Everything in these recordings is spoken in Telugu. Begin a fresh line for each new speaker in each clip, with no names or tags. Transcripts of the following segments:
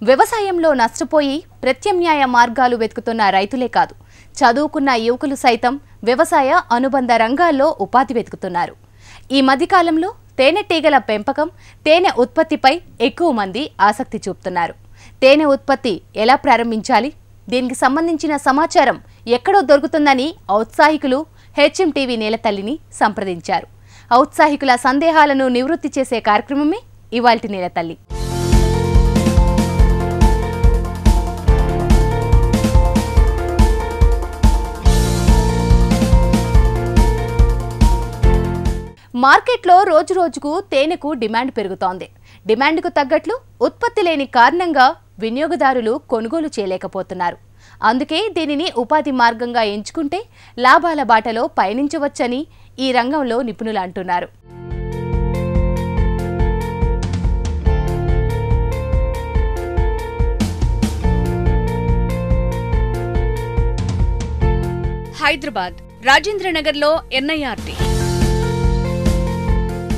వ్యవసాయంలో నష్టపోయి ప్రత్యామ్నాయ మార్గాలు వెతుకుతున్న రైతులే కాదు, చదువుకున్న యువకులు సైతం వ్యవసాయ అనుబంధ రంగాల్లో ఉపాధి వెతుకుతున్నారు. ఈ మధ్యకాలంలో తేనెటీగల పెంపకం, తేనె ఉత్పత్తిపై ఎక్కువ మంది ఆసక్తి చూపుతున్నారు. తేనె ఉత్పత్తి ఎలా ప్రారంభించాలి, దీనికి సంబంధించిన సమాచారం ఎక్కడో దొరుకుతుందని ఔత్సాహికులు హెచ్ఎంటీవీ నేలతల్లిని సంప్రదించారు. ఔత్సాహికుల సందేహాలను నివృత్తి చేసే కార్యక్రమమే ఇవాల్టి నేలతల్లి. మార్కెట్లో రోజురోజుకు తేనెకు డిమాండ్ పెరుగుతోంది. డిమాండ్కు తగ్గట్లు ఉత్పత్తి లేని కారణంగా వినియోగదారులు కొనుగోలు చేయలేకపోతున్నారు. అందుకే దీనిని ఉపాధి మార్గంగా ఎంచుకుంటే లాభాల బాటలో పయనించవచ్చని ఈ రంగంలో నిపుణులు అంటున్నారు. హైదరాబాద్ రాజేంద్రనగర్లో NIRD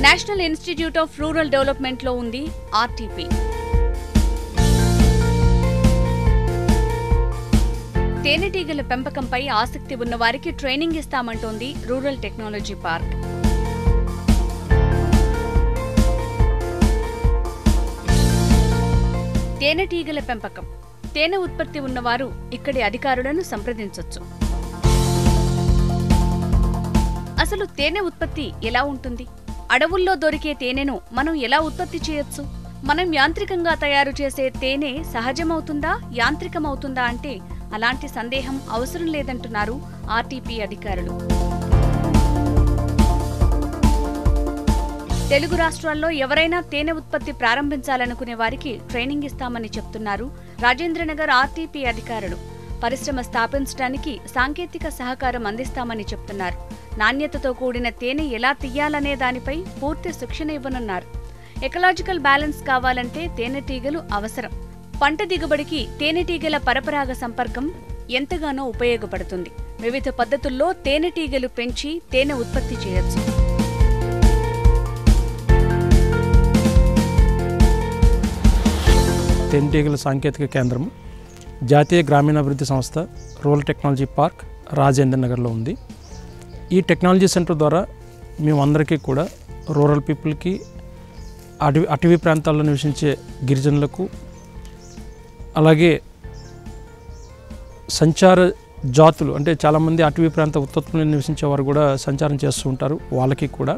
national institute of rural development లో ఉంది ఆర్టీపీ. తేనెటీగల పెంపకంపై ఆసక్తి ఉన్న వారికి ట్రైనింగ్ ఇస్తామంటోంది రూరల్ టెక్నాలజీ పార్క్. తేనెటీగల పెంపకం, తేనె ఉత్పత్తి ఉన్నవారు ఇక్కడి అధికారులను సంప్రదించొచ్చు. అసలు తేనె ఉత్పత్తి ఎలా ఉంటుంది? అడవుల్లో దొరికే తేనెను మనం ఎలా ఉత్పత్తి చేయొచ్చు? మనం యాంత్రికంగా తయారు చేసే తేనె సహజమవుతుందా, యాంత్రికమవుతుందా అంటే అలాంటి సందేహం అవసరం లేదంటున్నారు ఆర్టీపీ అధికారులు. తెలుగు రాష్ట్రాల్లో ఎవరైనా తేనె ఉత్పత్తి ప్రారంభించాలనుకునే వారికి ట్రైనింగ్ ఇస్తామని చెప్తున్నారు రాజేంద్రనగర్ ఆర్టీపీ అధికారులు. పరిశ్రమ స్థాపించడానికి సాంకేతిక సహకారం అందిస్తామని చెప్తున్నారు. నాణ్యతతో కూడిన తేనె ఎలా తీయాలనే దానిపై పూర్తి శిక్షణ ఇవ్వనున్నారు. ఎకలాజికల్ బ్యాలెన్స్ కావాలంటే తేనెటీగలు అవసరం. పంట దిగుబడికి తేనెటీగల పరపరాగ సంపర్కం ఎంతగానో ఉపయోగపడుతుంది. వివిధ పద్ధతుల్లో తేనెటీగలు పెంచి తేనె ఉత్పత్తి చేయొచ్చు.
తేనెటీగల సాంకేతిక కేంద్రం జాతీయ గ్రామీణాభివృద్ధి సంస్థ రూరల్ టెక్నాలజీ పార్క్ రాజేంద్రనగర్లో ఉంది. ఈ టెక్నాలజీ సెంటర్ ద్వారా మేమందరికీ కూడా రూరల్ పీపుల్కి, అటవీ ప్రాంతాల్లో నివసించే గిరిజనులకు, అలాగే సంచార జాతులు అంటే చాలామంది అటవీ ప్రాంత ఉత్పత్తులను నివసించే వారు కూడా సంచారం చేస్తూ ఉంటారు. వాళ్ళకి కూడా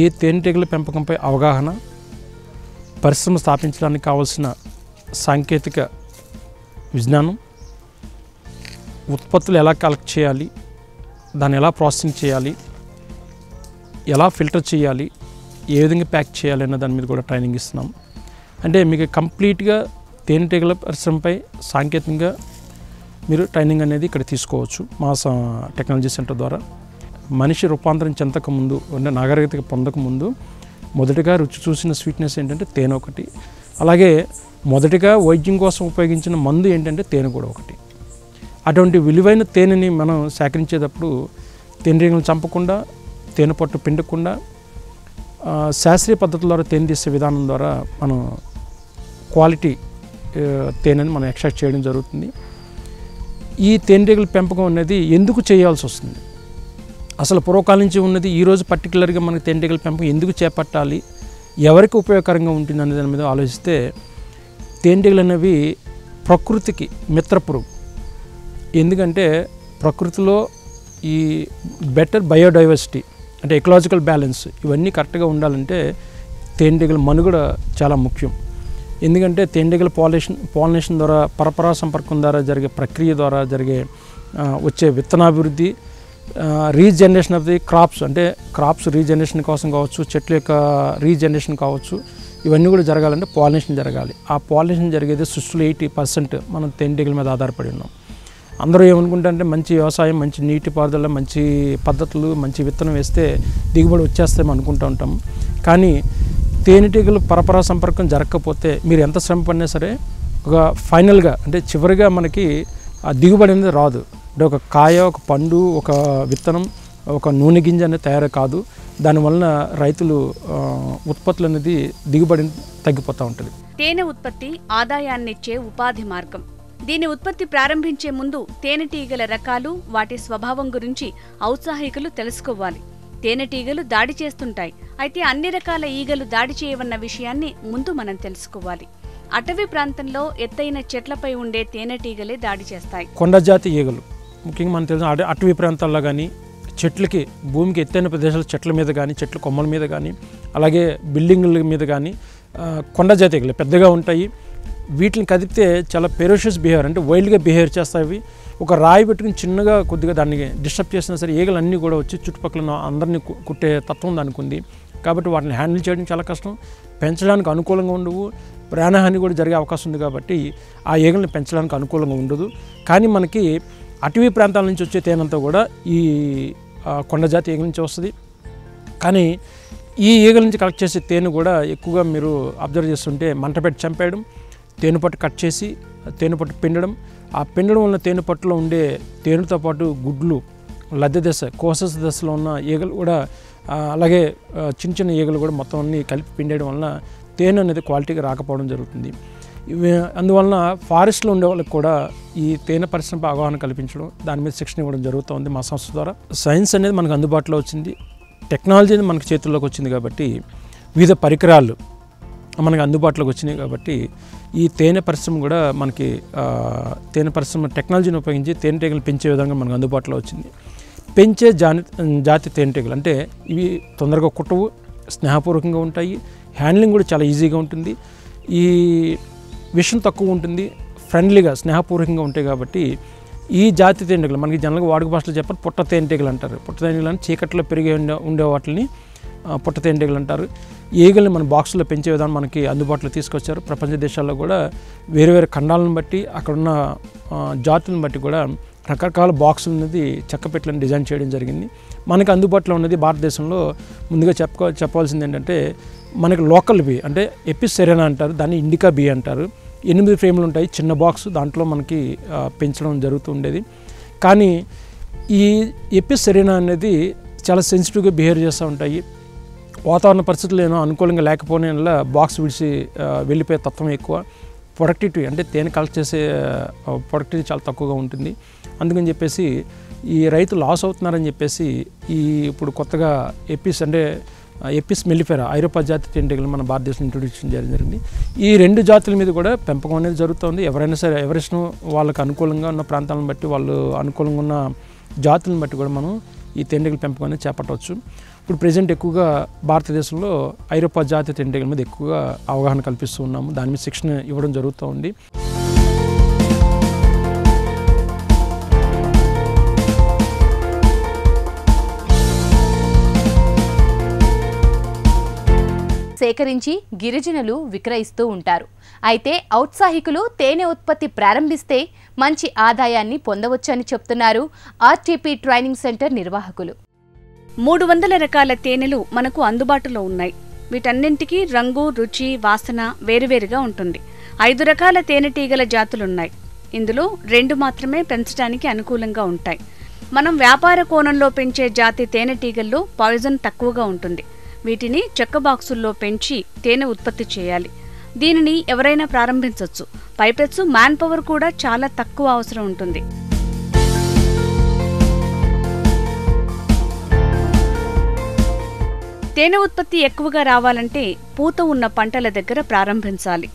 ఈ తేనెటీగల పెంపకంపై అవగాహన, పరిశ్రమ స్థాపించడానికి కావాల్సిన సాంకేతిక విజ్ఞానం, ఉత్పత్తులు ఎలా కలెక్ట్ చేయాలి, దాన్ని ఎలా ప్రాసెసింగ్ చేయాలి, ఎలా ఫిల్టర్ చేయాలి, ఏ విధంగా ప్యాక్ చేయాలి అన్న దాని మీద కూడా ట్రైనింగ్ ఇస్తున్నాం. అంటే మీకు కంప్లీట్గా తేనెటీగల పరిశ్రమపై సాంకేతికంగా మీరు ట్రైనింగ్ అనేది ఇక్కడ తీసుకోవచ్చు మా టెక్నాలజీ సెంటర్ ద్వారా. మనిషి రూపాంతరం చెందకముందు అంటే నాగరికత పొందకముందు మొదటిగా రుచి చూసిన స్వీట్నెస్ ఏంటంటే తేనె ఒకటి. అలాగే మొదటిగా వైద్యం కోసం ఉపయోగించిన మందు ఏంటంటే తేనె కూడా ఒకటి. అటువంటి విలువైన తేనెని మనం సేకరించేటప్పుడు తేనెటీగలను చంపకుండా, తేనె పట్టు పిండకుండా శాస్త్రీయ పద్ధతుల ద్వారా తేనె తీసే విధానం ద్వారా మనం క్వాలిటీ తేనెని మనం ఎక్స్ట్రాక్ట్ చేయడం జరుగుతుంది. ఈ తేనెటీగల పెంపకం అనేది ఎందుకు చేయాల్సి వస్తుంది, అసలు పూర్వకాలం నుంచి ఉన్నది, ఈరోజు పర్టికులర్గా మనకి తేనెటీగల పెంపకం ఎందుకు చేపట్టాలి, ఎవరికి ఉపయోగకరంగా ఉంటుంది అనే దాని మీద ఆలోచిస్తే తేనెటీగలు అనేవి ప్రకృతికి మిత్రపురుగు. ఎందుకంటే ప్రకృతిలో ఈ బెటర్ బయోడైవర్సిటీ అంటే ఎకలాజికల్ బ్యాలెన్స్ ఇవన్నీ కరెక్ట్గా ఉండాలంటే తేనెటీగల మనుగడ చాలా ముఖ్యం. ఎందుకంటే తేనెటీగల పాలినేషన్ ద్వారా, పరపరా సంపర్కం ద్వారా జరిగే ప్రక్రియ ద్వారా జరిగే వచ్చే విత్తనాభివృద్ధి, రీజనరేషన్ ఆఫ్ ది క్రాప్స్ అంటే క్రాప్స్ రీజనరేషన్ కోసం కావచ్చు, చెట్ల యొక్క రీజనరేషన్ కావచ్చు, ఇవన్నీ కూడా జరగాలంటే పాలినేషన్ జరగాలి. ఆ పాలినేషన్ జరిగేది 60-80% మనం తేనెటీగల మీద ఆధారపడి ఉన్నాం. అందరూ ఏమనుకుంటారంటే మంచి వ్యవసాయం, మంచి నీటి పారుదల, మంచి పద్ధతులు, మంచి విత్తనం వేస్తే దిగుబడి వచ్చేస్తామని అనుకుంటూ ఉంటాం. కానీ తేనెటీగలు పరపరా సంపర్కం జరగకపోతే మీరు ఎంత శ్రమ పడినా సరే ఒక ఫైనల్గా అంటే చివరిగా మనకి ఆ దిగుబడి అనేది రాదు. అంటే ఒక కాయ, ఒక పండు, ఒక విత్తనం, ఒక నూనె గింజ అనేది తయారు కాదు. దానివలన రైతులు ఉత్పత్తులు అనేది దిగుబడి తగ్గిపోతూ ఉంటుంది.
తేనె ఉత్పత్తి ఆదాయాన్నిచ్చే ఉపాధి మార్గం. దీని ఉత్పత్తి ప్రారంభించే ముందు తేనెటీగల రకాలు, వాటి స్వభావం గురించి ఔత్సాహికులు తెలుసుకోవాలి. తేనెటీగలు దాడి చేస్తుంటాయి, అయితే అన్ని రకాల ఈగలు దాడి చేయవన్న విషయాన్ని ముందు మనం తెలుసుకోవాలి. అటవీ ప్రాంతంలో ఎత్తైన చెట్లపై ఉండే తేనెటీగలే దాడి చేస్తాయి.
కొండజాతి ఈగలు ముఖ్యంగా మనం తెలిసిన అటవీ ప్రాంతాల్లో కానీ, చెట్లకి భూమికి ఎత్తైన ప్రదేశాల చెట్ల మీద కానీ, చెట్ల కొమ్మల మీద కానీ, అలాగే బిల్డింగుల మీద కానీ కొండజాతి ఈగలు పెద్దగా ఉంటాయి. వీటిని కదిపితే చాలా ఫెరోషియస్ బిహేవియర్, అంటే వైల్డ్గా బిహేవియర్ చేస్తాయి. ఒక రాయి పెట్టుకుని చిన్నగా కొద్దిగా దాన్ని డిస్టర్బ్ చేసినా సరే ఈగలు అన్నీ కూడా వచ్చి చుట్టుపక్కల అందరినీ కుట్టే తత్వం దానికి ఉంది. కాబట్టి వాటిని హ్యాండిల్ చేయడం చాలా కష్టం, పెంచడానికి అనుకూలంగా ఉండవు, ప్రాణహాని కూడా జరిగే అవకాశం ఉంది. కాబట్టి ఆ ఈగల్ని పెంచడానికి అనుకూలంగా ఉండదు. కానీ మనకి అటవీ ప్రాంతాల నుంచి వచ్చే తేనంతా కూడా ఈ కొండజాతి ఈగల నుంచి వస్తుంది. కానీ ఈ ఈగల నుంచి కలెక్ట్ చేసే తేనె కూడా ఎక్కువగా మీరు అబ్జర్వ్ చేస్తుంటే మంట పెట్టి చంపేయడం, తేనెపట్టు కట్ చేసి తేనెపట్టు పిండడం, ఆ పిండడం వల్ల తేనెపట్టులో ఉండే తేనెతో పాటు గుడ్లు, లద్దె దశ, కోసస్ దశలో ఉన్న ఈగలు కూడా, అలాగే చిన్న చిన్న ఈగలు కూడా మొత్తం అన్నీ కలిపి పిండేయడం వలన తేనె అనేది క్వాలిటీగా రాకపోవడం జరుగుతుంది. అందువలన ఫారెస్ట్లో ఉండే వాళ్ళకి కూడా ఈ తేనె పరిశ్రమపై అవగాహన కల్పించడం, దాని మీద శిక్షణ ఇవ్వడం జరుగుతుంది మా సంస్థ ద్వారా. సైన్స్ అనేది మనకు అందుబాటులో వచ్చింది, టెక్నాలజీ అనేది మనకు చేతుల్లోకి వచ్చింది. కాబట్టి వివిధ పరికరాలు మనకు అందుబాటులోకి వచ్చినాయి. కాబట్టి ఈ తేనె పరిశ్రమ కూడా మనకి తేనె పరిశ్రమ టెక్నాలజీని ఉపయోగించి తేనెటీగలు పెంచే విధంగా మనకు అందుబాటులో వచ్చింది. పెంచే జాతి తేనెటీగలు అంటే ఇవి తొందరగా కుట్టవు, స్నేహపూర్వకంగా ఉంటాయి, హ్యాండ్లింగ్ కూడా చాలా ఈజీగా ఉంటుంది, ఈ విషం తక్కువ ఉంటుంది, ఫ్రెండ్లీగా స్నేహపూర్వకంగా ఉంటాయి. కాబట్టి ఈ జాతి తేనెటీగలు మనకి జనరల్గా వాడుక భాషలో చెప్పాలి పుట్ట తేనెటీగలు అంటారు. పుట్ట తేనెటీగలు అంటే చీకట్లో పెరిగి ఉండే వాటిని పుట్ట తేనెటీగలు అంటారు. ఈగల్ని మన బాక్సులో పెంచే విధానం మనకి అందుబాటులో తీసుకొచ్చారు. ప్రపంచ దేశాల్లో కూడా వేరు వేరు ఖండాలను బట్టి అక్కడున్న జాతులను బట్టి కూడా రకరకాల బాక్సులు అనేది చెక్కపెట్లను డిజైన్ చేయడం జరిగింది. మనకి అందుబాటులో ఉన్నది భారతదేశంలో ముందుగా చెప్పవలసింది ఏంటంటే మనకి లోకల్ బీ అంటే ఎపిస్ సెరెనా అంటారు, దాన్ని ఇండికా బీ అంటారు. 8 ఫ్రేమ్లు ఉంటాయి, చిన్న బాక్స్, దాంట్లో మనకి పెంచడం జరుగుతూ ఉండేది. కానీ ఈ ఎపిస్ సెరెనా అనేది చాలా సెన్సిటివ్గా బిహేవ్ చేస్తూ ఉంటాయి. వాతావరణ పరిస్థితులు ఏమో అనుకూలంగా లేకపోయిన వల్ల బాక్స్ విడిచి వెళ్ళిపోయే తత్వం ఎక్కువ. ప్రొడక్టివిటీ అంటే తేనె కలెక్ట్ చేసే ప్రొడక్టివిటీ చాలా తక్కువగా ఉంటుంది. అందుకని చెప్పేసి ఈ రైతు లాస్ అవుతున్నారని చెప్పేసి ఇప్పుడు కొత్తగా ఎపిస్ మెల్లిఫెరా ఐరోపా జాతి తేనెటీగలు మన భారతదేశంలో ఇంట్రొడ్యూస్ చేయడం జరిగింది. ఈ 2 జాతుల మీద కూడా పెంపకం అనేది జరుగుతుంది. ఎవరైనా సరే ఎవరిష్టం వాళ్ళకి అనుకూలంగా ఉన్న ప్రాంతాలను బట్టి, వాళ్ళు అనుకూలంగా ఉన్న జాతులను బట్టి కూడా మనం ఈ తేనెటీగల పెంపకం అనేది చేపట్టవచ్చు. ఇప్పుడు ప్రెజెంట్ ఎక్కువగా భారతదేశంలో ఐరోపా జాతి తేనెటీగల మీద ఎక్కువగా అవగాహన కల్పిస్తూ ఉన్నాము, దాని మీద శిక్షణ ఇవ్వడం జరుగుతూ ఉంది.
సేకరించి గిరిజనులు విక్రయిస్తూ ఉంటారు. అయితే ఔత్సాహికులు తేనె ఉత్పత్తి ప్రారంభిస్తే మంచి ఆదాయాన్ని పొందవచ్చని చెప్తున్నారు ఆర్టీపీ ట్రైనింగ్ సెంటర్ నిర్వాహకులు.
300 రకాల తేనెలు మనకు అందుబాటులో ఉన్నాయి. వీటన్నింటికీ రంగు, రుచి, వాసన వేరువేరుగా ఉంటుంది. 5 రకాల తేనెటీగల జాతులున్నాయి. ఇందులో 2 మాత్రమే పెంచడానికి అనుకూలంగా ఉంటాయి. మనం వ్యాపార కోణంలో పెంచే జాతి తేనెటీగల్లో పాయిజన్ తక్కువగా ఉంటుంది. వీటిని చెక్క బాక్సుల్లో పెంచి తేనె ఉత్పత్తి చేయాలి. దీనిని ఎవరైనా ప్రారంభించవచ్చు. పైపెచ్చు మ్యాన్ పవర్ కూడా చాలా తక్కువ అవసరం ఉంటుంది. తేనె ఉత్పత్తి ఎక్కువగా రావాలంటే పూత ఉన్న పంటల దగ్గర ప్రారంభించాలి.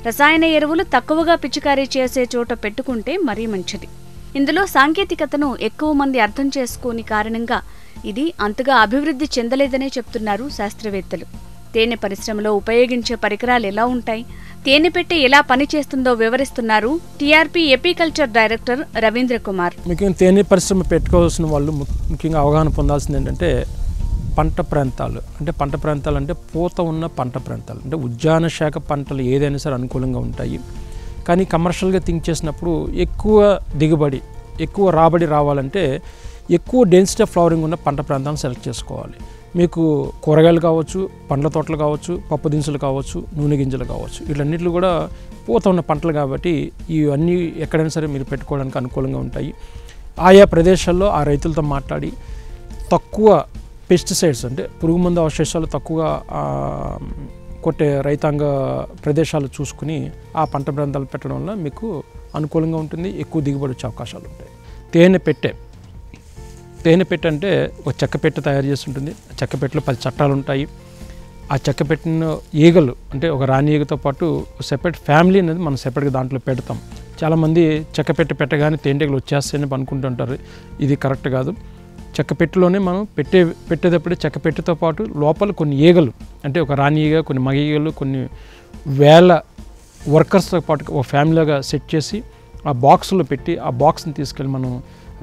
రసాయన ఎరువులు తక్కువగా పిచికారీ చేసే చోట పెట్టుకుంటే మరీ మంచిది. ఇందులో సాంకేతికతను ఎక్కువ మంది అర్థం చేసుకోని కారణంగా ఇది అంతగా అభివృద్ధి చెందలేదనే చెప్తున్నారు శాస్త్రవేత్తలు. తేనె పరిశ్రమలో ఉపయోగించే పరికరాలు ఎలా ఉంటాయి, తేనె పెట్టె ఎలా పనిచేస్తుందో వివరిస్తున్నారు TRP apiculture director Ravindra Kumar.
ముఖ్యంగా తేనె పరిశ్రమ పెట్టుకోవాల్సిన వాళ్ళు ముఖ్యంగా అవగాహన పొందాల్సింది ఏంటంటే పంట ప్రాంతాలు అంటే పూత ఉన్న పంట ప్రాంతాలు, అంటే ఉద్యాన శాఖ పంటలు ఏదైనా సరే అనుకూలంగా ఉంటాయి. కానీ కమర్షియల్గా థింక్ చేసినప్పుడు ఎక్కువ దిగుబడి, ఎక్కువ రాబడి రావాలంటే ఎక్కువ డెన్సిటీ ఆఫ్ ఫ్లవరింగ్ ఉన్న పంట ప్రాంతాలను సెలెక్ట్ చేసుకోవాలి. మీకు కూరగాయలు కావచ్చు, పండ్ల తోటలు కావచ్చు, పప్పు దినుసులు కావచ్చు, నూనె గింజలు కావచ్చు, వీటన్నిటిలో కూడా పూత ఉన్న పంటలు కాబట్టి ఇవన్నీ ఎక్కడైనా సరే మీరు పెట్టుకోవడానికి అనుకూలంగా ఉంటాయి. ఆయా ప్రదేశాల్లో ఆ రైతులతో మాట్లాడి తక్కువ పెస్టిసైడ్స్ అంటే పురుగు మందు అవశేషాలు తక్కువగా కొట్టే రైతాంగ ప్రదేశాలు చూసుకుని ఆ పంట ప్రాంతాలు పెట్టడం వల్ల మీకు అనుకూలంగా ఉంటుంది, ఎక్కువ దిగుబడి వచ్చే అవకాశాలు ఉంటాయి. తేనె పెట్టె అంటే ఒక చెక్క పెట్టె తయారు చేసి ఉంటుంది. చెక్క పెట్టెలో 10 చట్టాలు ఉంటాయి. ఆ చెక్క పెట్టిన ఈగలు అంటే ఒక రాణి ఈగతో పాటు సెపరేట్ ఫ్యామిలీ అనేది మనం సెపరేట్గా దాంట్లో పెడతాం. చాలామంది చెక్క పెట్టగానే తేనెటీగలు వచ్చేస్తాయని అనుకుంటుంటారు. ఇది కరెక్ట్ కాదు. చెక్క పెట్టెలోనే మనం పెట్టేటప్పుడు చెక్క పెట్టెతో పాటు లోపల కొన్ని ఈగలు అంటే ఒక రాణి ఈగ, కొన్ని మగ ఈగలు, కొన్ని వేల వర్కర్స్తో పాటు ఒక ఫ్యామిలీగా సెట్ చేసి ఆ బాక్స్లో పెట్టి ఆ బాక్స్ని తీసుకెళ్ళి మనం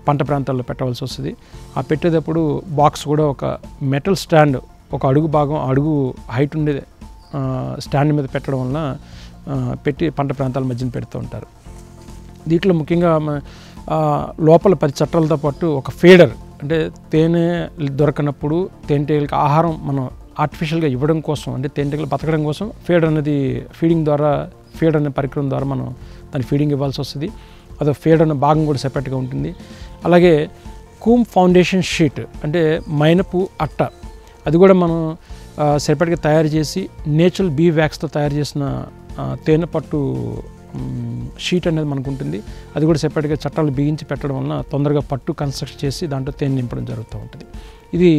పంట ప్రాంతాల్లో పెట్టవలసి వస్తుంది. ఆ పెట్టేటప్పుడు బాక్స్ కూడా ఒక మెటల్ స్టాండ్, ఒక అడుగు భాగం అడుగు హైట్ ఉండే స్టాండ్ మీద పెట్టడం వలన పెట్టి పంట ప్రాంతాల మధ్యన పెడుతూ ఉంటారు. దీంట్లో ముఖ్యంగా లోపల 10 చట్టాలతో పాటు ఒక ఫీడర్ అంటే తేనె దొరకనప్పుడు తేనెటీగలకి ఆహారం మనం ఆర్టిఫిషియల్గా ఇవ్వడం కోసం అంటే తేనెటీగలు బతకడం కోసం ఫీడర్ అనేది ఫీడర్ అనే పరికరం ద్వారా మనం దాని ఫీడింగ్ ఇవ్వాల్సి వస్తుంది. అదో ఫీడర్ అనే భాగం కూడా సెపరేట్గా ఉంటుంది. అలాగే కూమ్ ఫౌండేషన్ షీట్ అంటే మైనపు అట్ట, అది కూడా మనం సెపరేట్గా తయారు చేసి నేచురల్ బీ వ్యాక్స్తో తయారు చేసిన తేనె పట్టు షీట్ అనేది మనకు ఉంటుంది. అది కూడా సెపరేట్గా చట్టాలు బిగించి పెట్టడం వలన తొందరగా పట్టు కన్స్ట్రక్ట్ చేసి దాంట్లో తేనె నింపడం జరుగుతూ ఉంటుంది. ఇది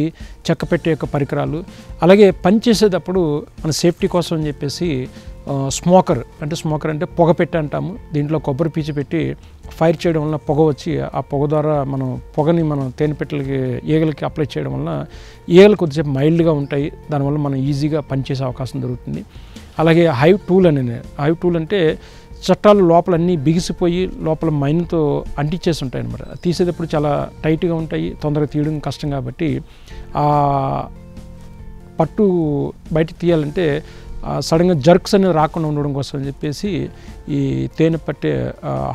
చెక్క పెట్టె యొక్క పరికరాలు. అలాగే పని చేసేటప్పుడు మన సేఫ్టీ కోసం అని చెప్పేసి స్మోకర్ అంటే పొగ పెట్టె అంటాము. దీంట్లో కొబ్బరి పీచు పెట్టి ఫైర్ చేయడం వలన పొగ వచ్చి ఆ పొగ ద్వారా పొగని మనం తేనె పెట్టెలకి ఈగలకి అప్లై చేయడం వలన ఈగలు కొద్దిసేపు మైల్డ్గా ఉంటాయి. దానివల్ల మనం ఈజీగా పనిచేసే అవకాశం దొరుకుతుంది. అలాగే హైవ్ టూల్ అంటే చట్టాలు లోపల అన్నీ బిగిసిపోయి లోపల మైన్తో అంటించేసి ఉంటాయి అన్నమాట. తీసేటప్పుడు చాలా టైట్గా ఉంటాయి, తొందరగా తీయడం కష్టం. కాబట్టి ఆ పట్టు బయటికి తీయాలంటే సడన్గా జర్క్స్ అనేది రాకుండా ఉండడం కోసం అని చెప్పేసి ఈ తేనె పట్టే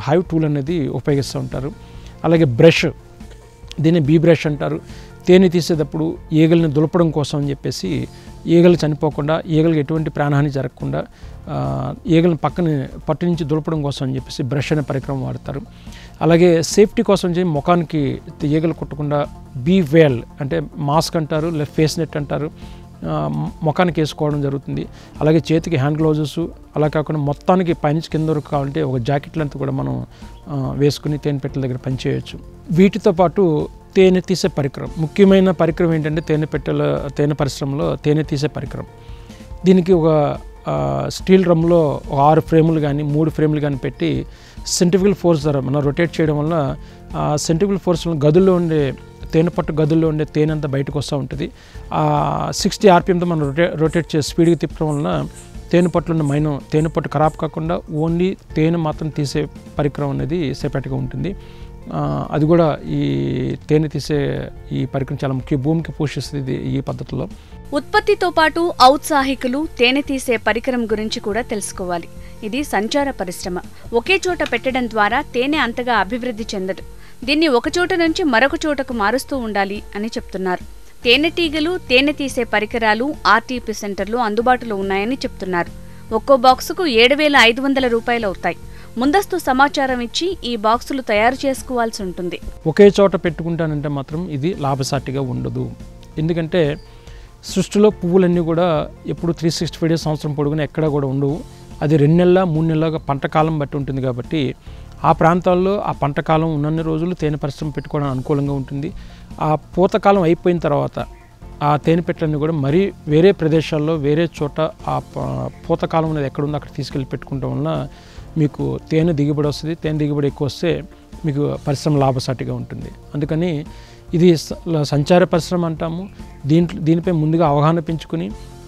హైవ్ టూల్ అనేది ఉపయోగిస్తూ ఉంటారు. అలాగే బ్రష్, దీన్ని బీ బ్రష్ అంటారు. తేనె తీసేటప్పుడు ఈగల్ని దులపడం కోసం అని చెప్పేసి ఈగలు చనిపోకుండా, ఈగలకు ఎటువంటి ప్రాణహాని జరగకుండా ఈగలను పట్టు నుంచి దులపడం కోసం అని చెప్పేసి బ్రష్ అనే పరికరం వాడతారు. అలాగే సేఫ్టీ కోసం ముఖానికి ఈగలు కుట్టకుండా బీ వేల్ అంటే మాస్క్ అంటారు, లేదా ఫేస్ నెట్ అంటారు, ముఖానికి వేసుకోవడం జరుగుతుంది. అలాగే చేతికి హ్యాండ్ గ్లౌజెస్, అలా కాకుండా మొత్తానికి పైనుంచి కింద వరకు కావాలంటే ఒక జాకెట్ లెంత్ కూడా మనం వేసుకుని తేనె పెట్టెల దగ్గర పనిచేయవచ్చు. వీటితో పాటు తేనె తీసే పరికరం, ముఖ్యమైన పరికరం ఏంటంటే తేనె పరిశ్రమలో తేనె తీసే పరికరం. దీనికి ఒక స్టీల్ డ్రమ్లో 6 ఫ్రేములు కానీ 3 ఫ్రేములు కానీ పెట్టి సెంట్రిఫ్యూగల్ ఫోర్స్ ద్వారా మనం రొటేట్ చేయడం వల్ల సెంట్రిఫ్యూగల్ ఫోర్స్ గదుల్లో ఉండే తేనె పట్టు గదుల్లో ఉండే తేనె అంతా బయటకు వస్తూ ఉంటుంది. 60 RPMతో మనం రొటేట్ చేసి స్పీడ్గా తిప్పడం వలన తేనె పట్టులో ఉన్న తేనె పట్టు ఖరాబ్ కాకుండా ఓన్లీ తేనె మాత్రం తీసే పరికరం అనేది సెపరేట్గా ఉంటుంది. అది కూడా ఈ తేనె తీసే ఈ పరికరం చాలా ముఖ్య భూమికి పోషిస్తుంది ఈ పద్ధతిలో.
ఉత్పత్తితో పాటు ఔత్సాహికులు తేనె తీసే పరికరం గురించి కూడా తెలుసుకోవాలి. ఇది సంచార పరిశ్రమ. ఒకే చోట పెట్టడం ద్వారా తేనె అంతగా అభివృద్ధి చెందదు. దీన్ని ఒక చోట నుంచి మరొక చోటకు మారుస్తూ ఉండాలి అని చెప్తున్నారు. తేనెటీగలు, తేనె తీసే పరికరాలు ఆర్టీపీ సెంటర్లో అందుబాటులో ఉన్నాయని చెప్తున్నారు. ఒక్కో బాక్సుకు 7,500 రూపాయలు అవుతాయి. ముందస్తు సమాచారం ఇచ్చి ఈ బాక్సులు తయారు చేసుకోవాల్సి ఉంటుంది.
ఒకే చోట పెట్టుకుంటానంటే మాత్రం ఇది లాభసాటిగా ఉండదు. ఎందుకంటే సృష్టిలో పువ్వులన్నీ కూడా ఎప్పుడు 365 డేస్ సంవత్సరం పొడుగున ఎక్కడా కూడా ఉండవు. అది 2 నెలల 3 నెలలుగా పంట కాలం బట్టి ఉంటుంది. కాబట్టి ఆ ప్రాంతాల్లో ఆ పంట కాలం ఉన్నన్ని రోజులు తేనె పరిశ్రమ పెట్టుకోవడానికి అనుకూలంగా ఉంటుంది. ఆ పూతకాలం అయిపోయిన తర్వాత ఆ తేనె పెట్టెలన్నీ కూడా మరీ వేరే ప్రదేశాల్లో వేరే చోట ఆ పూతకాలం అనేది ఎక్కడుందో అక్కడ తీసుకెళ్ళి పెట్టుకుంటాం వలన మీకు తేనె దిగుబడి వస్తుంది. తేనె దిగుబడి ఎక్కువ వస్తే మీకు పరిశ్రమ లాభసాటిగా ఉంటుంది. అందుకని ఇది సంచార పరిశ్రమ అంటాము. దీనిపై ముందుగా అవగాహన పెంచుకుని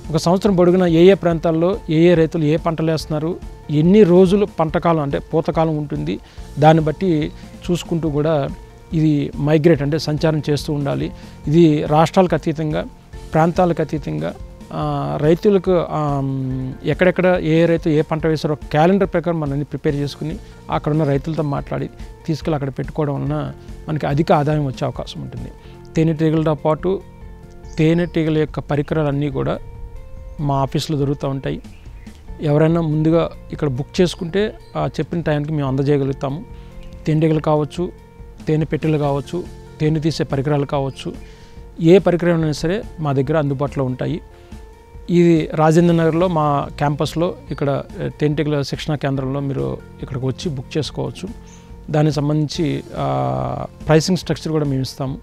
ఒక సంవత్సరం పొడుగున ఏ ప్రాంతాల్లో ఏ రైతులు ఏ పంటలు వేస్తున్నారు, ఎన్ని రోజులు పంటకాలం అంటే పూతకాలం ఉంటుంది, దాన్ని బట్టి చూసుకుంటూ కూడా ఇది మైగ్రేట్ అంటే సంచారం చేస్తూ ఉండాలి. ఇది రాష్ట్రాలకు అతీతంగా, ప్రాంతాలకు అతీతంగా రైతులకు ఎక్కడెక్కడ ఏ రైతు ఏ పంట వేసారో క్యాలెండర్ ప్రకారం మనల్ని ప్రిపేర్ చేసుకుని అక్కడున్న రైతులతో మాట్లాడి తీసుకెళ్ళి అక్కడ పెట్టుకోవడం వలన మనకి అధిక ఆదాయం వచ్చే అవకాశం ఉంటుంది. తేనెటీగలతో పాటు తేనెటీగల యొక్క పరికరాలన్నీ కూడా మా ఆఫీస్లో దొరుకుతూ ఉంటాయి. ఎవరైనా ముందుగా ఇక్కడ బుక్ చేసుకుంటే చెప్పిన టైంకి మేము అందజేయగలుగుతాము. తేనెటీగలు కావచ్చు, తేనె పెట్టెలు కావచ్చు, తేనె తీసే పరికరాలు కావచ్చు, ఏ పరికరం అయినా సరే మా దగ్గర అందుబాటులో ఉంటాయి. ఇది రాజేంద్ర నగర్లో మా క్యాంపస్లో ఇక్కడ తేనెటీగల శిక్షణా కేంద్రంలో మీరు ఇక్కడికి వచ్చి బుక్ చేసుకోవచ్చు. దానికి సంబంధించి ప్రైసింగ్ స్ట్రక్చర్ కూడా మేము ఇస్తాము.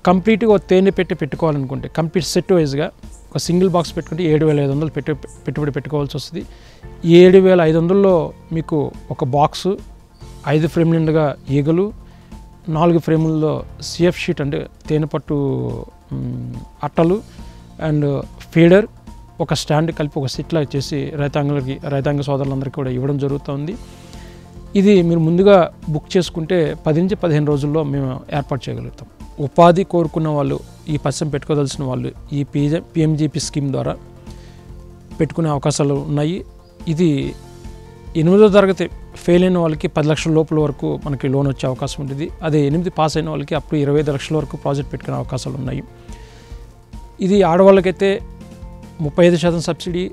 కంప్లీట్గా ఒక తేనె పెట్టుకోవాలనుకుంటే కంప్లీట్ సెట్ వైజ్గా ఒక సింగిల్ బాక్స్ పెట్టుకుంటే 7,500 పెట్టుబడి పెట్టుకోవాల్సి వస్తుంది. 7,500లో మీకు ఒక బాక్సు, 5 ఫ్రేమ్ నిండుగా ఈగలు, 4 ఫ్రేముల్లో సిఎఫ్ షీట్ అంటే తేనెపట్టు అట్టలు అండ్ ఫీడర్, ఒక స్టాండ్ కలిపి ఒక సెట్లా చేసి రైతాంగ సోదరులందరికీ కూడా ఇవ్వడం జరుగుతుంది. ఇది మీరు ముందుగా బుక్ చేసుకుంటే 10 నుంచి 15 రోజుల్లో మేము ఏర్పాటు చేయగలుగుతాం. ఉపాధి కోరుకున్న వాళ్ళు, ఈ పచ్చం పెట్టుకోదలసిన వాళ్ళు ఈ పిఎంజిపి స్కీమ్ ద్వారా పెట్టుకునే అవకాశాలు ఉన్నాయి. ఇది 8వ తరగతి ఫెయిల్ అయిన వాళ్ళకి 10 లక్షల లోపల వరకు మనకి లోన్ వచ్చే అవకాశం ఉంటుంది. అదే 8 పాస్ అయిన వాళ్ళకి అప్పుడు 25 లక్షల వరకు ప్రాజెక్ట్ పెట్టుకునే అవకాశాలు ఉన్నాయి. ఇది ఆడవాళ్ళకైతే 35% సబ్సిడీ,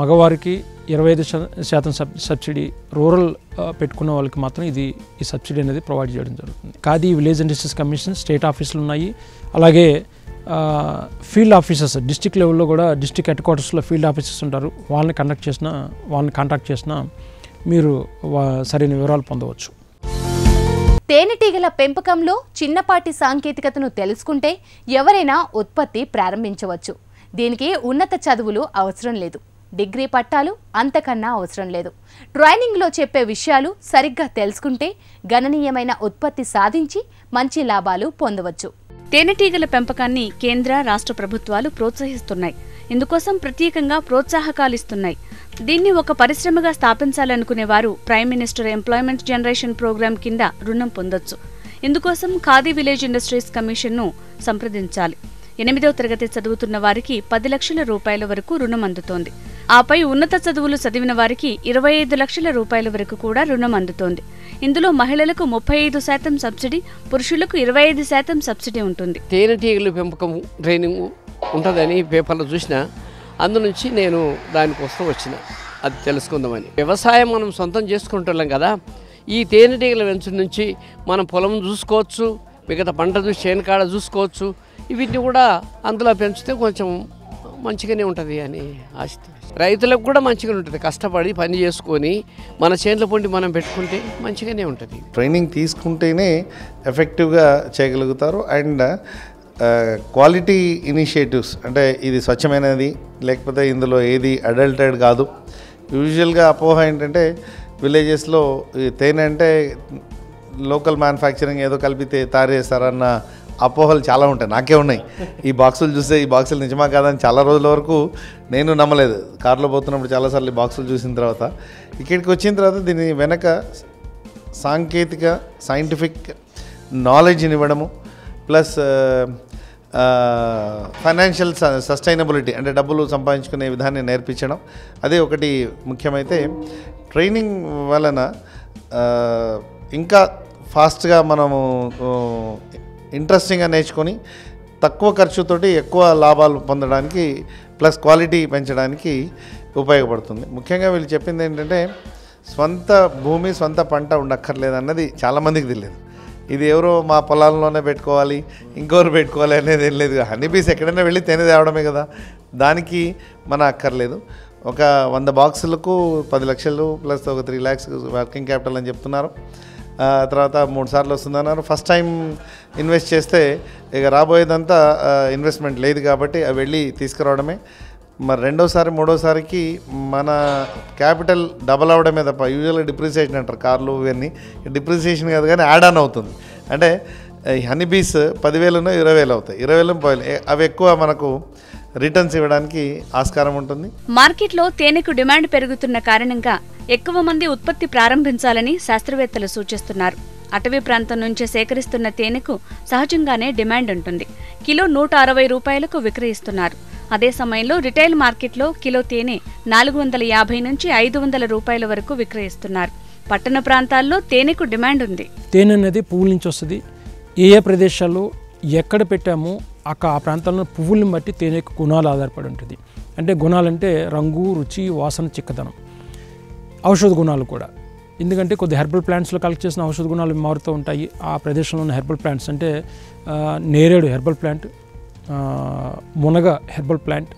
మగవారికి 25% సబ్సిడీ, రూరల్ పెట్టుకున్న వాళ్ళకి మాత్రం ఈ సబ్సిడీ అనేది ప్రొవైడ్ చేయడం జరుగుతుంది. Khadi village industries commission state ఆఫీసులు ఉన్నాయి. అలాగే ఫీల్డ్ ఆఫీసర్స్ డిస్ట్రిక్ట్ లెవెల్లో కూడా డిస్ట్రిక్ట్ హెడ్ క్వార్టర్స్లో ఫీల్డ్ ఆఫీసర్స్ ఉంటారు. వాళ్ళని కాంటాక్ట్ చేసినా మీరు సరైన వివరాలు పొందవచ్చు.
తేనెటీగల పెంపకంలో చిన్నపాటి సాంకేతికతను తెలుసుకుంటే ఎవరైనా ఉత్పత్తి ప్రారంభించవచ్చు. దీనికి ఉన్నత చదువులు అవసరం లేదు, డిగ్రీ పట్టాలు అంతకన్నా అవసరం లేదు. ట్రైనింగ్లో చెప్పే విషయాలు సరిగ్గా తెలుసుకుంటే గణనీయమైన ఉత్పత్తి సాధించి మంచి లాభాలు పొందవచ్చు.
తేనెటీగల పెంపకాన్ని కేంద్ర, రాష్ట్ర ప్రభుత్వాలు ప్రోత్సహిస్తున్నాయి. ఇందుకోసం ప్రత్యేకంగా ప్రోత్సాహకాలిస్తున్నాయి. దీన్ని ఒక పరిశ్రమగా స్థాపించాలనుకునేవారు prime minister employment generation programme కింద రుణం పొందొచ్చు. ఇందుకోసం ఖాదీ విలేజ్ ఇండస్ట్రీస్ కమిషన్ను సంప్రదించాలి. 8వ తరగతి చదువుతున్న వారికి 10 లక్షల రూపాయల వరకు రుణం అందుతోంది. ఆపై ఉన్నత చదువులు చదివిన వారికి 25 లక్షల రూపాయల వరకు కూడా రుణం అందుతోంది. ఇందులో మహిళలకు 35% సబ్సిడీ, పురుషులకు 25% సబ్సిడీ ఉంటుంది.
తేనెటీగల పెంపకం ట్రైనింగ్ ఉంటుందని పేపర్లో చూసిన, అందునుంచి నేను దానికోసం వచ్చిన అది తెలుసుకుందామని. వ్యవసాయం మనం సొంతం చేసుకుంటున్నాం కదా, ఈ తేనెటీగల పెంచడం నుంచి మనం పొలం చూసుకోవచ్చు, మిగతా పంట చూసి చేనుకాడ చూసుకోవచ్చు. వీటిని కూడా అందులో పెంచితే కొంచెం మంచిగానే ఉంటుంది అని ఆశిస్తుంది. రైతులకు కూడా మంచిగా ఉంటుంది. కష్టపడి పని చేసుకొని మన చేనుల పొండి మనం పెట్టుకుంటే మంచిగానే ఉంటుంది.
ట్రైనింగ్ తీసుకుంటేనే ఎఫెక్టివ్గా చేయగలుగుతారు. అండ్ క్వాలిటీ ఇనిషియేటివ్స్ అంటే ఇది స్వచ్ఛమైనది, లేకపోతే ఇందులో ఏది అడల్టెడ్ కాదు. యూజువల్గా అపోహ ఏంటంటే విలేజెస్లో తేనె అంటే లోకల్ మ్యానుఫ్యాక్చరింగ్ ఏదో కలిపితే తయారు చేస్తారన్న అపోహలు చాలా ఉంటాయి. నాకే ఉన్నాయి. ఈ బాక్సులు చూస్తే ఈ బాక్సులు నిజమా కాదని చాలా రోజుల వరకు నేను నమ్మలేదు. కారులో పోతున్నప్పుడు చాలాసార్లు ఈ బాక్సులు చూసిన తర్వాత ఇక్కడికి వచ్చిన తర్వాత దీని వెనక సైంటిఫిక్ నాలెడ్జ్ని ఇవ్వడము, ప్లస్ ఫైనాన్షియల్ సస్టైనబిలిటీ అంటే డబ్బులు సంపాదించుకునే విధాన్ని నేర్పించడం, అదే ఒకటి ముఖ్యమైతే ట్రైనింగ్ వలన ఇంకా ఫాస్ట్గా మనము ఇంట్రెస్టింగ్గా నేర్చుకొని తక్కువ ఖర్చుతోటి ఎక్కువ లాభాలు పొందడానికి ప్లస్ క్వాలిటీ పెంచడానికి ఉపయోగపడుతుంది. ముఖ్యంగా వీళ్ళు చెప్పింది ఏంటంటే స్వంత భూమి, స్వంత పంట ఉండక్కర్లేదన్నది చాలామందికి తెలియదు. ఇది ఎవరో మా పొలాల్లోనే పెట్టుకోవాలి, ఇంకోరు పెట్టుకోవాలి అనేది ఏం లేదు. హనీబీస్ ఎక్కడైనా వెళ్ళి తేనె తేవడమే కదా, దానికి మన అక్కర్లేదు. ఒక 100 బాక్సులకు 10 లక్షలు ప్లస్ ఒక 3 lakhs వర్కింగ్ క్యాపిటల్ అని చెప్తున్నారు. తర్వాత 3 సార్లు వస్తుందన్నారు. ఫస్ట్ టైం ఇన్వెస్ట్ చేస్తే ఇక రాబోయేదంతా ఇన్వెస్ట్మెంట్ లేదు కాబట్టి అవి వెళ్ళి తీసుకురావడమే. మరి రెండోసారి మూడోసారికి మన క్యాపిటల్ డబల్ అవడమే తప్ప, యూజువల్గా డిప్రిసియేషన్ అంటారు కార్లు ఇవన్నీ, డిప్రిసియేషన్ కాదు కానీ యాడ్ ఆన్ అవుతుంది. అంటే హనీబీస్ 10,000 20,000 అవుతాయి, 20,000 అవి ఎక్కువ మనకు రిటర్న్స్ ఇవ్వడానికి ఆస్కారం ఉంటుంది.
మార్కెట్లో తేనెకు డిమాండ్ పెరుగుతున్న కారణంగా ఎక్కువ మంది ఉత్పత్తి ప్రారంభించాలని శాస్త్రవేత్తలు సూచిస్తున్నారు. అటవీ ప్రాంతం నుంచి సేకరిస్తున్న తేనెకు సహజంగానే డిమాండ్ ఉంటుంది. కిలో 160 రూపాయలకు విక్రయిస్తున్నారు. అదే సమయంలో రిటైల్ మార్కెట్లో కిలో తేనె 450 నుంచి 500 రూపాయల వరకు విక్రయిస్తున్నారు. పట్టణ ప్రాంతాల్లో తేనెకు డిమాండ్ ఉంది.
తేనె అనేది పువ్వుల నుంచి వస్తుంది. ఏ ప్రదేశాల్లో ఎక్కడ పెట్టామో ఆ ప్రాంతంలో పువ్వుల్ని బట్టి తేనెకు గుణాలు ఆధారపడి ఉంటుంది. అంటే గుణాలంటే రంగు, రుచి, వాసన, చిక్కదనం, ఔషధ గుణాలు కూడా. ఎందుకంటే కొద్ది హెర్బల్ ప్లాంట్స్లో కలెక్ట్ చేసిన ఔషధ గుణాలు మారుతూ ఉంటాయి. ఆ ప్రదేశంలో ఉన్న హెర్బల్ ప్లాంట్స్ అంటే నేరేడు హెర్బల్ ప్లాంట్, మునగ హెర్బల్ ప్లాంట్,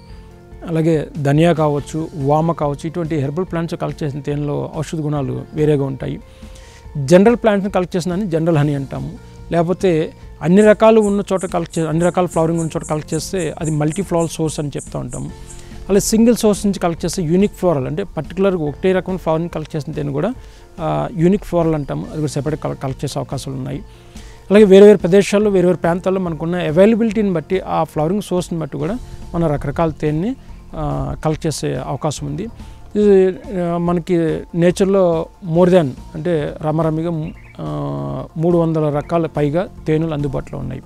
అలాగే ధనియా కావచ్చు, వామ కావచ్చు, ఇటువంటి హెర్బల్ ప్లాంట్స్ కలెక్ట్ చేసిన తేనెలో ఔషధ గుణాలు వేరేగా ఉంటాయి. జనరల్ ప్లాంట్స్ని కలెక్ట్ చేసిన జనరల్ హనీ అంటాము. లేకపోతే అన్ని రకాలు ఉన్న చోట అన్ని రకాల ఫ్లవరింగ్ ఉన్న చోట కలెక్ట్ చేస్తే అది మల్టీ ఫ్లవర్ సోర్స్ అని చెప్తూ ఉంటాము. అలాగే సింగిల్ సోర్స్ నుంచి కలెక్ట్ చేస్తే యూనిక్ ఫ్లోరల్, అంటే పర్టికులర్గా ఒకటే రకమైన ఫ్లవర్ని కలెక్ట్ చేసిన తేనె కూడా యూనిక్ ఫ్లోరల్ అంటాము. అది కూడా సెపరేట్ కలెక్ట్ చేసే అవకాశాలు ఉన్నాయి. అలాగే వేరే వేరే ప్రదేశాల్లో వేరే వేరే ప్రాంతాల్లో మనకున్న అవైలబిలిటీని బట్టి ఆ ఫ్లవరింగ్ సోర్స్ని బట్టి కూడా మన రకరకాల తేనెని కలెక్ట్ చేసే అవకాశం ఉంది. ఇది మనకి నేచర్లో మోర్ దాన్ అంటే రమరమిగా 300 రకాల పైగా తేనెలు అందుబాటులో ఉన్నాయి.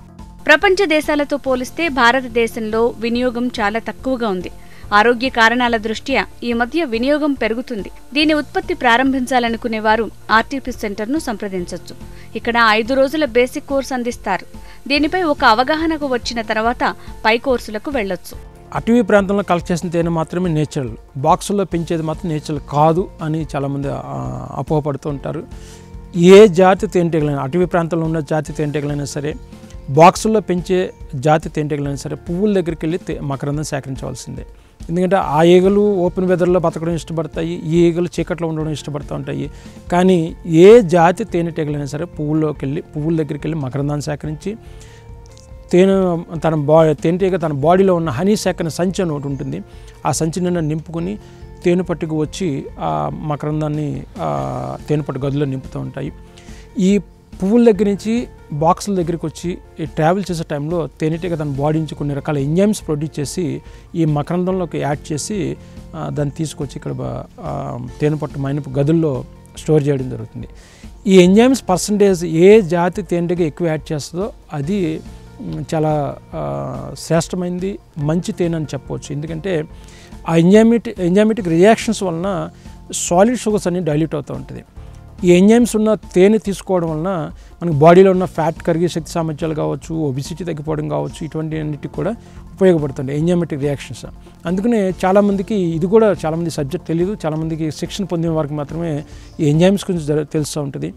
ప్రపంచ దేశాలతో పోలిస్తే భారతదేశంలో వినియోగం చాలా తక్కువగా ఉంది. ఆరోగ్య కారణాల దృష్ట్యా ఈ మధ్య వినియోగం పెరుగుతుంది. దీని ఉత్పత్తి ప్రారంభించాలనుకునే వారు ఆర్టీపీ సెంటర్ను సంప్రదించవచ్చు. ఇక్కడ 5 రోజుల బేసిక్ కోర్సు అందిస్తారు. దీనిపై ఒక అవగాహనకు వచ్చిన తర్వాత పై కోర్సులకు వెళ్ళొచ్చు.
అటవీ ప్రాంతంలో కలెక్ట్ చేసిన తేనె మాత్రమే నేచురల్, బాక్సుల్లో పెంచేది మాత్రం నేచురల్ కాదు అని చాలామంది అపోహపడుతూ ఉంటారు. ఏ జాతి తేనెటీగలైనా, అటవీ ప్రాంతంలో ఉన్న జాతి తేనెటీగలైనా సరే, బాక్సుల్లో పెంచే జాతి తేనెటీగలైనా సరే పువ్వుల దగ్గరికి వెళ్ళి మకరందం సేకరించవలసిందే. ఎందుకంటే ఆ ఈగలు ఓపెన్ వెదర్లో బతకడం ఇష్టపడతాయి, ఈ ఈగలు చీకట్లో ఉండడం ఇష్టపడుతూ ఉంటాయి. కానీ ఏ జాతి తేనెటీగలైనా సరే పువ్వుల దగ్గరికి వెళ్ళి మకరందాన్ని సేకరించి తేనెటీగ తన బాడీలో ఉన్న హనీ సేకరణ సంచి అని ఒకటి ఉంటుంది, ఆ సంచి నిండా నింపుకొని తేనె పట్టుకు వచ్చి ఆ మకరందాన్ని తేనె పట్టు గదిలో నింపుతూ ఉంటాయి. ఈ పువ్వుల దగ్గర నుంచి బాక్సుల దగ్గరికి వచ్చి ట్రావెల్ చేసే టైంలో తేనెటీగ తన బాడీ నుంచి కొన్ని రకాల ఎంజైమ్స్ ప్రొడ్యూస్ చేసి ఈ మకరందంలోకి యాడ్ చేసి దాన్ని తీసుకొచ్చి ఇక్కడ తేనె పట్టు మైనపు గదుల్లో స్టోర్ చేయడం జరుగుతుంది. ఈ ఎంజైమ్స్ పర్సంటేజ్ ఏ జాతి తేనెటీగ ఎక్కువ యాడ్ చేస్తుందో అది చాలా శ్రేష్టమైనది, మంచి తేనె అని చెప్పవచ్చు. ఎందుకంటే ఆ ఎంజైమెటిక్ రియాక్షన్స్ వలన సాలిడ్ షుగర్స్ అన్ని డైల్యూట్ అవుతూ ఉంటుంది. ఈ ఎంజైమ్స్ ఉన్న తేనె తీసుకోవడం వలన మనకి బాడీలో ఉన్న ఫ్యాట్ కరిగే శక్తి సామర్థ్యాలు కావచ్చు, ఒబిసిటీ తగ్గిపోవడం కావచ్చు, ఇటువంటి అన్నిటికి కూడా ఉపయోగపడుతుంది ఎంజైమెటిక్ రియాక్షన్స్. అందుకనే చాలామందికి ఇది కూడా చాలామంది సబ్జెక్ట్ తెలియదు, చాలామందికి శిక్షణ పొందిన వారికి మాత్రమే ఈ ఎంజైమ్స్ గురించి తెలుస్తూ ఉంటుంది.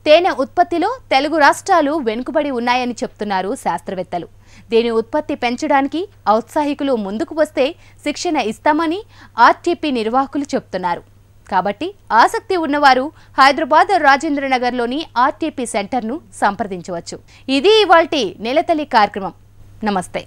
తేనె ఉత్పత్తిలో తెలుగు రాష్ట్రాలు వెనుకబడి ఉన్నాయని చెప్తున్నారు శాస్త్రవేత్తలు. దీని ఉత్పత్తి పెంచడానికి ఔత్సాహికులు ముందుకు వస్తే శిక్షణ ఇస్తామని ఆర్టీపీ నిర్వాహకులు చెప్తున్నారు. కాబట్టి ఆసక్తి ఉన్నవారు హైదరాబాద్ రాజేంద్రనగర్లోని ఆర్టీపీ సెంటర్ను సంప్రదించవచ్చు. ఇది ఇవాల్టి నెలతల్లి కార్యక్రమం. నమస్తే.